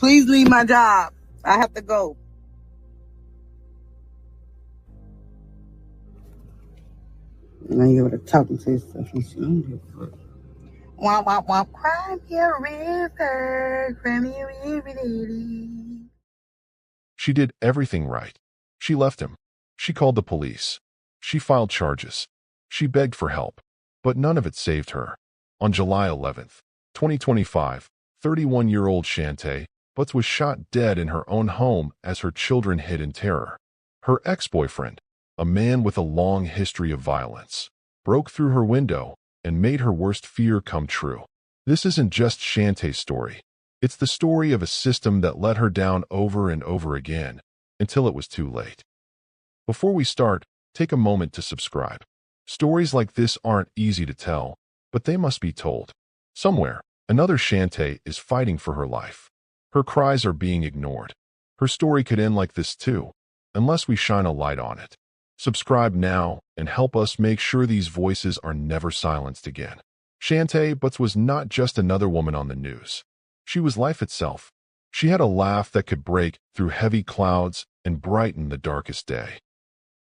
Please leave my job. I have to go. Now you were talking to yourself. Womp, womp, womp. Cry me a river. Cry me a river, lady. She did everything right. She left him. She called the police. She filed charges. She begged for help. But none of it saved her. On July 11th, 2025, 31-year-old Shantae Butts was shot dead in her own home as her children hid in terror. Her ex-boyfriend, a man with a long history of violence, broke through her window and made her worst fear come true. This isn't just Shantae's story. It's the story of a system that let her down over and over again until it was too late. Before we start, take a moment to subscribe. Stories like this aren't easy to tell, but they must be told. Somewhere, another Shantae is fighting for her life. Her cries are being ignored. Her story could end like this too, unless we shine a light on it. Subscribe now and help us make sure these voices are never silenced again. Shantae Butts was not just another woman on the news. She was life itself. She had a laugh that could break through heavy clouds and brighten the darkest day.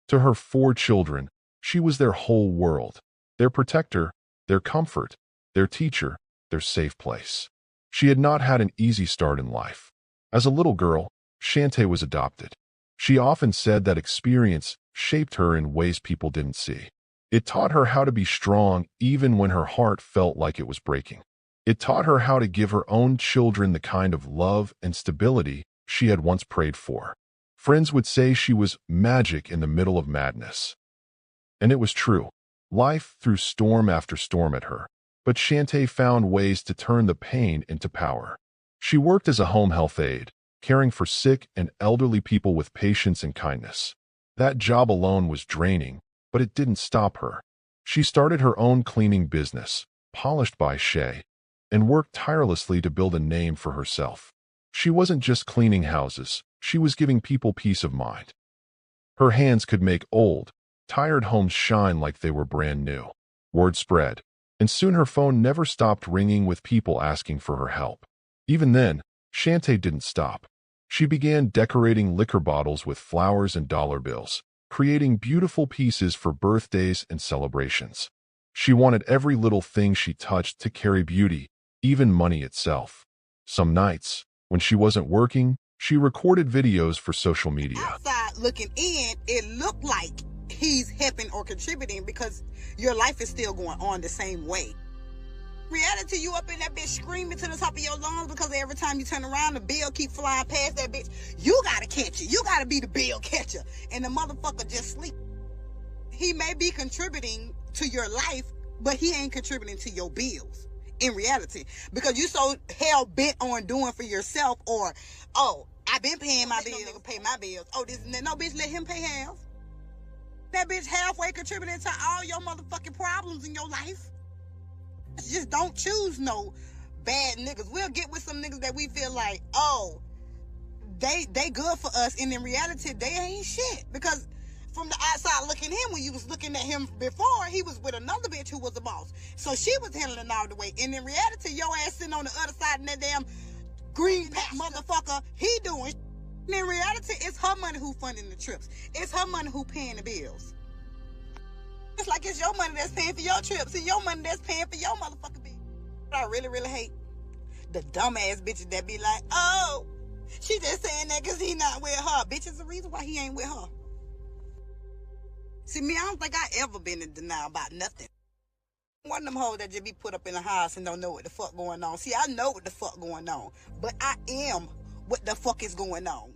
To her 4 children, she was their whole world, their protector, their comfort, their teacher, their safe place. She had not had an easy start in life. As a little girl, Shantae was adopted. She often said that experience shaped her in ways people didn't see. It taught her how to be strong even when her heart felt like it was breaking. It taught her how to give her own children the kind of love and stability she had once prayed for. Friends would say she was magic in the middle of madness. And it was true. Life threw storm after storm at her. But Shantae found ways to turn the pain into power. She worked as a home health aide, caring for sick and elderly people with patience and kindness. That job alone was draining, but it didn't stop her. She started her own cleaning business, Polished by Shay, and worked tirelessly to build a name for herself. She wasn't just cleaning houses, she was giving people peace of mind. Her hands could make old, tired homes shine like they were brand new. Word spread, and soon her phone never stopped ringing with people asking for her help. Even then, Shantae didn't stop. She began decorating liquor bottles with flowers and dollar bills, creating beautiful pieces for birthdays and celebrations. She wanted every little thing she touched to carry beauty, even money itself. Some nights, when she wasn't working, she recorded videos for social media. Outside looking in, it looked like he's helping or contributing because your life is still going on the same way. Reality, you up in that bitch screaming to the top of your lungs because every time you turn around, the bill keep flying past that bitch. You gotta catch it. You gotta be the bill catcher. And the motherfucker just sleep. He may be contributing to your life, but he ain't contributing to your bills. In reality, because you so hell bent on doing for yourself, or, oh, I've been paying my bills. Nigga pay my bills. Oh, this and that. No, bitch, let him pay half. That bitch halfway contributing to all your motherfucking problems in your life. Just don't choose no bad niggas. We'll get with some niggas that we feel like, oh, they good for us, and in reality, they ain't shit. Because from the outside looking in, when you was looking at him before, he was with another bitch who was a boss. So she was handling all the way. And in reality, your ass sitting on the other side in that damn green pack motherfucker, he doing. And in reality, it's her money who funding the trips. It's her money who paying the bills. It's like it's your money that's paying for your trips and your money that's paying for your motherfucking bills. What I really, really hate, the dumbass bitches that be like, oh, she just saying that because he not with her. Bitch, is the reason why he ain't with her. See, me, I don't think I ever been in denial about nothing. One of them hoes that just be put up in the house and don't know what the fuck going on. See, I know what the fuck going on, but I am what the fuck is going on.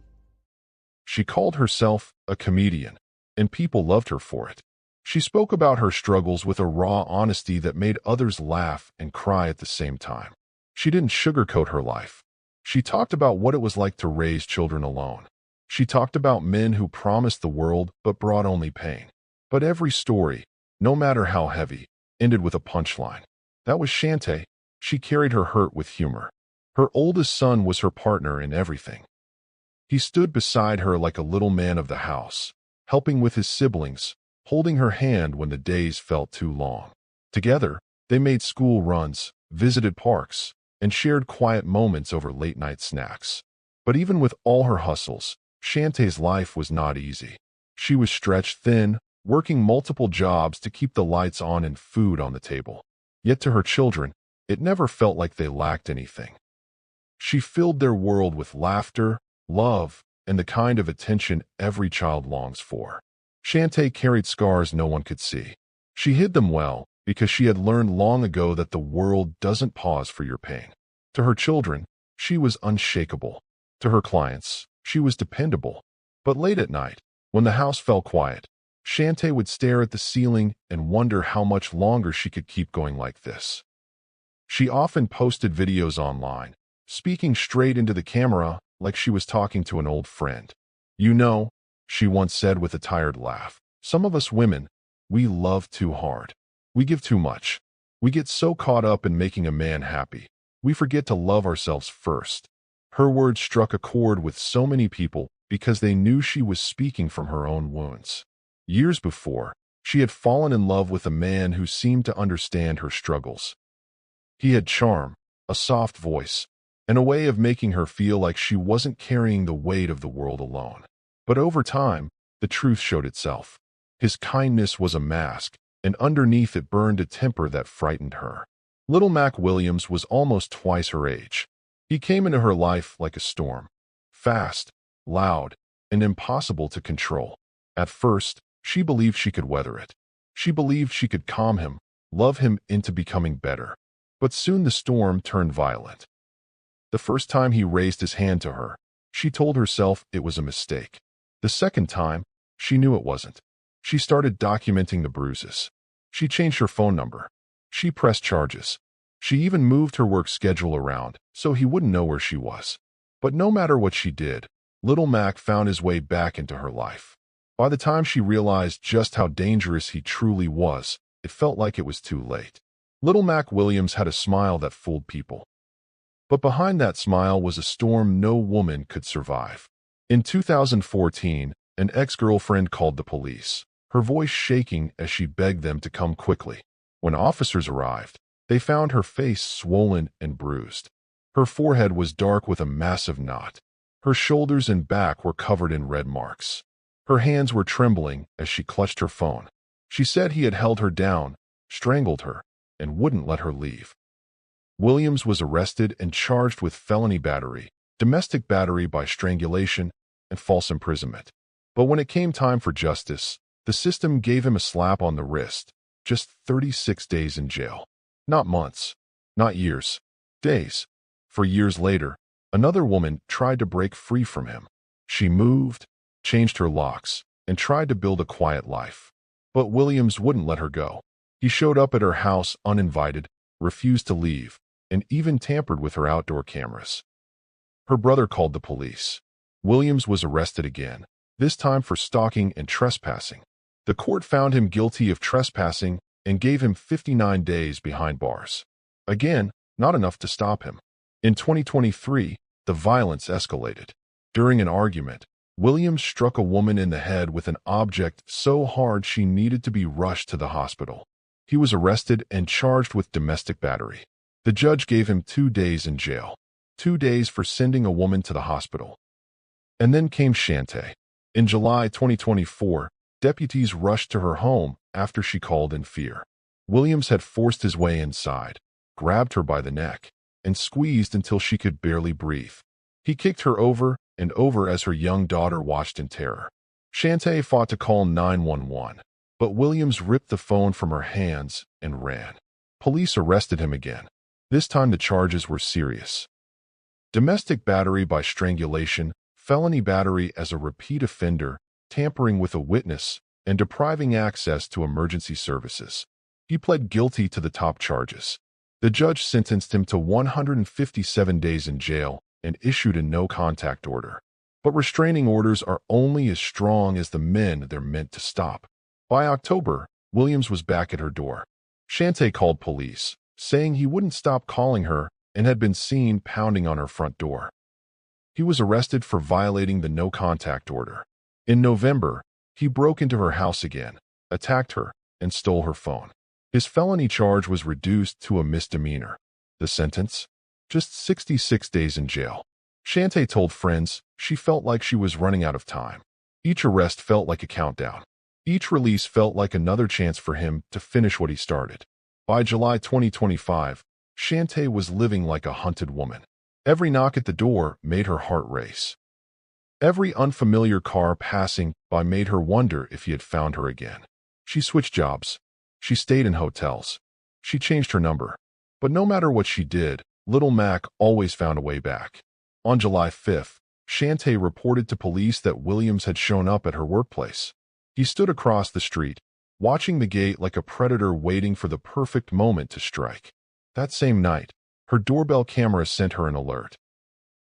She called herself a comedian, and people loved her for it. She spoke about her struggles with a raw honesty that made others laugh and cry at the same time. She didn't sugarcoat her life. She talked about what it was like to raise children alone. She talked about men who promised the world but brought only pain. But every story, no matter how heavy, ended with a punchline. That was Shantae. She carried her hurt with humor. Her oldest son was her partner in everything. He stood beside her like a little man of the house, helping with his siblings, holding her hand when the days felt too long. Together, they made school runs, visited parks, and shared quiet moments over late-night snacks. But even with all her hustles, Shantae's life was not easy. She was stretched thin, working multiple jobs to keep the lights on and food on the table. Yet to her children, it never felt like they lacked anything. She filled their world with laughter, love, and the kind of attention every child longs for. Shantae carried scars no one could see. She hid them well because she had learned long ago that the world doesn't pause for your pain. To her children, she was unshakable. To her clients, she was dependable. But late at night, when the house fell quiet, Shantae would stare at the ceiling and wonder how much longer she could keep going like this. She often posted videos online, speaking straight into the camera like she was talking to an old friend. "You know," she once said with a tired laugh, "some of us women, we love too hard. We give too much. We get so caught up in making a man happy, we forget to love ourselves first." Her words struck a chord with so many people because they knew she was speaking from her own wounds. Years before, she had fallen in love with a man who seemed to understand her struggles. He had charm, a soft voice, and a way of making her feel like she wasn't carrying the weight of the world alone. But over time, the truth showed itself. His kindness was a mask, and underneath it burned a temper that frightened her. Little Mac Williams was almost twice her age. He came into her life like a storm, fast, loud, and impossible to control. At first, she believed she could weather it. She believed she could calm him, love him into becoming better. But soon the storm turned violent. The first time he raised his hand to her, she told herself it was a mistake. The second time, she knew it wasn't. She started documenting the bruises. She changed her phone number. She pressed charges. She even moved her work schedule around so he wouldn't know where she was. But no matter what she did, Little Mac found his way back into her life. By the time she realized just how dangerous he truly was, it felt like it was too late. Little Mac Williams had a smile that fooled people. But behind that smile was a storm no woman could survive. In 2014, an ex-girlfriend called the police, her voice shaking as she begged them to come quickly. When officers arrived, they found her face swollen and bruised. Her forehead was dark with a massive knot. Her shoulders and back were covered in red marks. Her hands were trembling as she clutched her phone. She said he had held her down, strangled her, and wouldn't let her leave. Williams was arrested and charged with felony battery, domestic battery by strangulation, and false imprisonment. But when it came time for justice, the system gave him a slap on the wrist, just 36 days in jail. Not months, not years, days. For years later, another woman tried to break free from him. She moved, changed her locks, and tried to build a quiet life. But Williams wouldn't let her go. He showed up at her house uninvited, refused to leave, and even tampered with her outdoor cameras. Her brother called the police. Williams was arrested again, this time for stalking and trespassing. The court found him guilty of trespassing and gave him 59 days behind bars. Again, not enough to stop him. In 2023, the violence escalated. During an argument, Williams struck a woman in the head with an object so hard she needed to be rushed to the hospital. He was arrested and charged with domestic battery. The judge gave him 2 days in jail, 2 days for sending a woman to the hospital. And then came Shantae. In July 2024, deputies rushed to her home after she called in fear. Williams had forced his way inside, grabbed her by the neck, and squeezed until she could barely breathe. He kicked her over and over as her young daughter watched in terror. Shantae fought to call 911, but Williams ripped the phone from her hands and ran. Police arrested him again. This time the charges were serious. Domestic battery by strangulation, felony battery as a repeat offender, tampering with a witness, and depriving access to emergency services. He pled guilty to the top charges. The judge sentenced him to 157 days in jail and issued a no-contact order. But restraining orders are only as strong as the men they're meant to stop. By October, Williams was back at her door. Shantae called police, saying he wouldn't stop calling her and had been seen pounding on her front door. He was arrested for violating the no-contact order. In November, he broke into her house again, attacked her, and stole her phone. His felony charge was reduced to a misdemeanor. The sentence? just 66 days in jail. Shantae told friends she felt like she was running out of time. Each arrest felt like a countdown. Each release felt like another chance for him to finish what he started. By July 2025, Shantae was living like a hunted woman. Every knock at the door made her heart race. Every unfamiliar car passing by made her wonder if he had found her again. She switched jobs. She stayed in hotels. She changed her number. But no matter what she did, Little Mac always found a way back. On July 5th, Shantae reported to police that Williams had shown up at her workplace. He stood across the street, watching the gate like a predator waiting for the perfect moment to strike. That same night, her doorbell camera sent her an alert.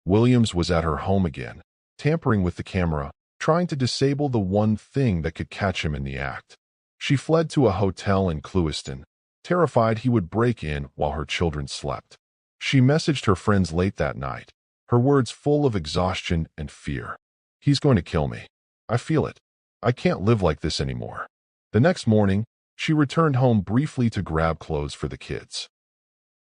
Williams was at her home again, tampering with the camera, trying to disable the one thing that could catch him in the act. She fled to a hotel in Clewiston, terrified he would break in while her children slept. She messaged her friends late that night, her words full of exhaustion and fear. "He's going to kill me. I feel it. I can't live like this anymore." The next morning, she returned home briefly to grab clothes for the kids.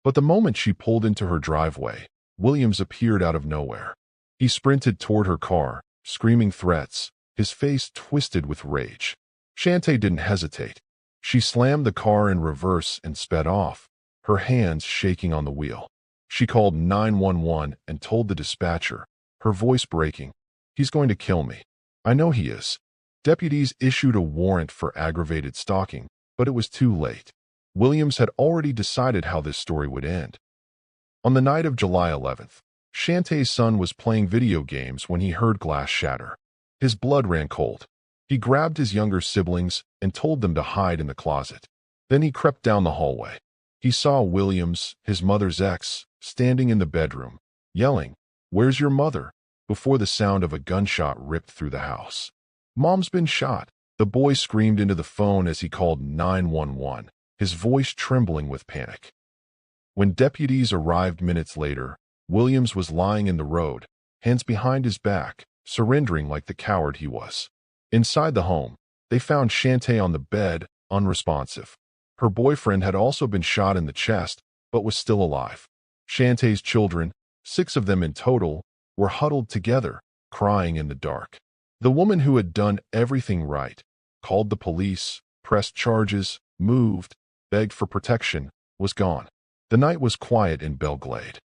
But the moment she pulled into her driveway, Williams appeared out of nowhere. He sprinted toward her car, screaming threats, his face twisted with rage. Shantae didn't hesitate. She slammed the car in reverse and sped off, her hands shaking on the wheel. She called 911 and told the dispatcher, her voice breaking, "He's going to kill me. I know he is." Deputies issued a warrant for aggravated stalking, but it was too late. Williams had already decided how this story would end. On the night of July 11th, Shantae's son was playing video games when he heard glass shatter. His blood ran cold. He grabbed his younger siblings and told them to hide in the closet. Then he crept down the hallway. He saw Williams, his mother's ex, standing in the bedroom, yelling, "Where's your mother?" before the sound of a gunshot ripped through the house. "Mom's been shot," the boy screamed into the phone as he called 911, his voice trembling with panic. When deputies arrived minutes later, Williams was lying in the road, hands behind his back, surrendering like the coward he was. Inside the home, they found Shantae on the bed, unresponsive. Her boyfriend had also been shot in the chest, but was still alive. Shantae's children, 6 of them in total, were huddled together, crying in the dark. The woman who had done everything right, called the police, pressed charges, moved, begged for protection, was gone. The night was quiet in Belglade.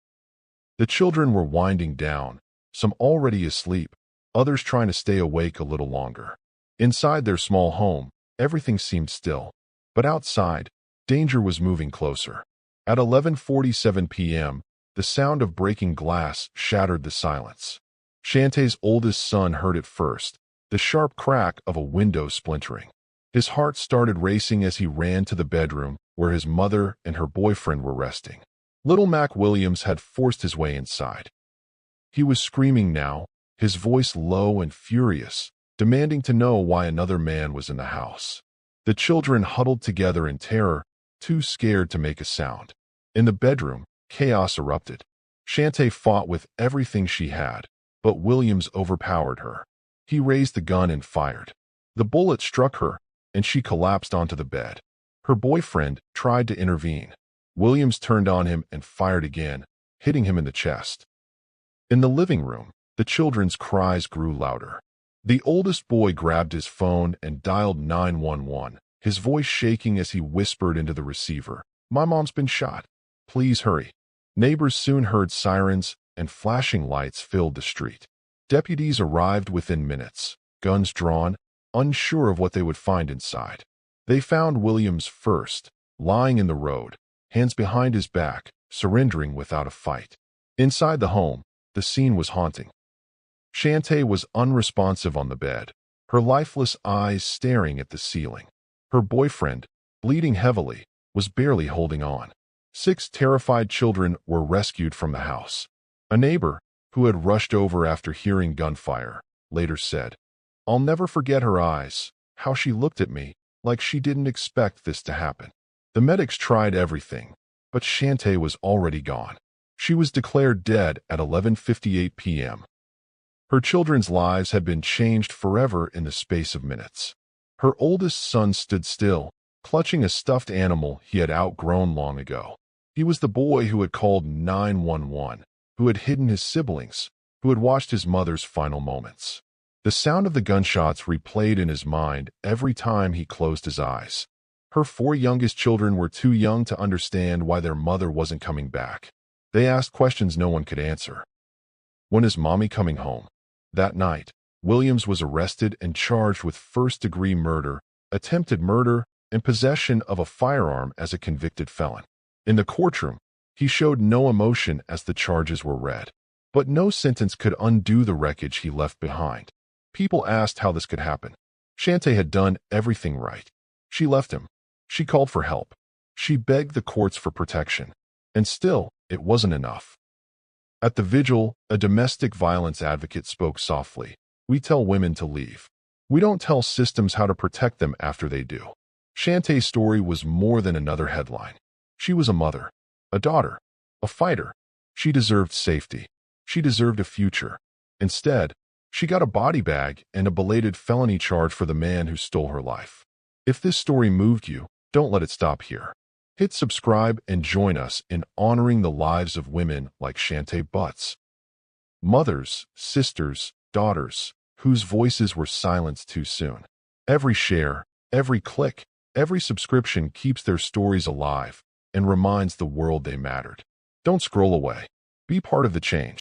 The children were winding down, some already asleep, others trying to stay awake a little longer. Inside their small home, everything seemed still. But outside, danger was moving closer. At 11:47 p.m., the sound of breaking glass shattered the silence. Shantae's oldest son heard it first, the sharp crack of a window splintering. His heart started racing as he ran to the bedroom where his mother and her boyfriend were resting. Little Mac Williams had forced his way inside. He was screaming now, his voice low and furious, demanding to know why another man was in the house. The children huddled together in terror, too scared to make a sound. In the bedroom, chaos erupted. Shantae fought with everything she had, but Williams overpowered her. He raised the gun and fired. The bullet struck her, and she collapsed onto the bed. Her boyfriend tried to intervene. Williams turned on him and fired again, hitting him in the chest. In the living room, the children's cries grew louder. The oldest boy grabbed his phone and dialed 911, his voice shaking as he whispered into the receiver, "My mom's been shot. Please hurry." Neighbors soon heard sirens, and flashing lights filled the street. Deputies arrived within minutes, guns drawn, unsure of what they would find inside. They found Williams first, lying in the road, hands behind his back, surrendering without a fight. Inside the home, the scene was haunting. Shantae was unresponsive on the bed, her lifeless eyes staring at the ceiling. Her boyfriend, bleeding heavily, was barely holding on. 6 terrified children were rescued from the house. A neighbor, who had rushed over after hearing gunfire, later said, "I'll never forget her eyes, how she looked at me, like she didn't expect this to happen." The medics tried everything, but Shantae was already gone. She was declared dead at 11:58 p.m. Her children's lives had been changed forever in the space of minutes. Her oldest son stood still, clutching a stuffed animal he had outgrown long ago. He was the boy who had called 911, who had hidden his siblings, who had watched his mother's final moments. The sound of the gunshots replayed in his mind every time he closed his eyes. Her 4 youngest children were too young to understand why their mother wasn't coming back. They asked questions no one could answer. When is Mommy coming home? That night, Williams was arrested and charged with first-degree murder, attempted murder, and possession of a firearm as a convicted felon. In the courtroom, he showed no emotion as the charges were read. But no sentence could undo the wreckage he left behind. People asked how this could happen. Shante had done everything right. She left him. She called for help. She begged the courts for protection. And still, it wasn't enough. At the vigil, a domestic violence advocate spoke softly. We tell women to leave. We don't tell systems how to protect them after they do. Shantae's story was more than another headline. She was a mother, a daughter, a fighter. She deserved safety. She deserved a future. Instead, she got a body bag and a belated felony charge for the man who stole her life. If this story moved you, don't let it stop here. Hit subscribe and join us in honoring the lives of women like Shantae Butts. Mothers, sisters, daughters, whose voices were silenced too soon. Every share, every click, every subscription keeps their stories alive and reminds the world they mattered. Don't scroll away. Be part of the change.